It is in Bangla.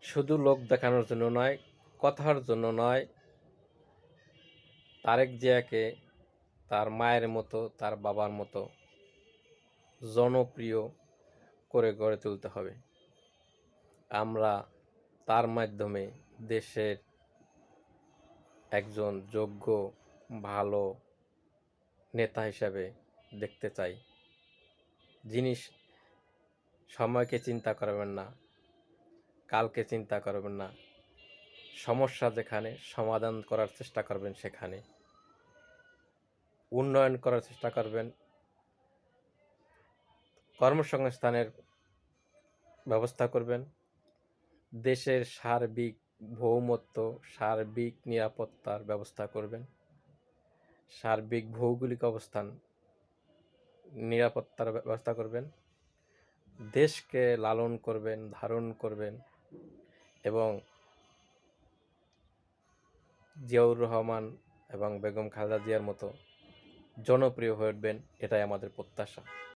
শুধু লোক দেখানোর জন্য নয়, কথার জন্য নয়, তারেক জিয়াকে তার মায়ের মতো, তার বাবার মতো জনপ্রিয় করে গড়ে তুলতে হবে। আমরা তার মাধ্যমে দেশের একজন যোগ্য, ভালো নেতা হিসাবে দেখতে চাই। যিনি সময়কে চিন্তা করবেন না, কালকে চিন্তা করবেন না, সমস্যা যেখানে সমাধান করার চেষ্টা করবেন সেখানে, উন্নয়ন করার চেষ্টা করবেন, কর্মসংস্থানের ব্যবস্থা করবেন, দেশের সার্বিক ভৌমত্ব, সার্বিক নিরাপত্তার ব্যবস্থা করবেন, সার্বিক ভৌগোলিক অবস্থান নিরাপত্তার ব্যবস্থা করবেন, দেশকে লালন করবেন, ধারণ করবেন এবং জিয়াউর রহমান এবং বেগম খালেদা জিয়ার মতো জনপ্রিয় হয়ে উঠবেন, এটাই আমাদের প্রত্যাশা।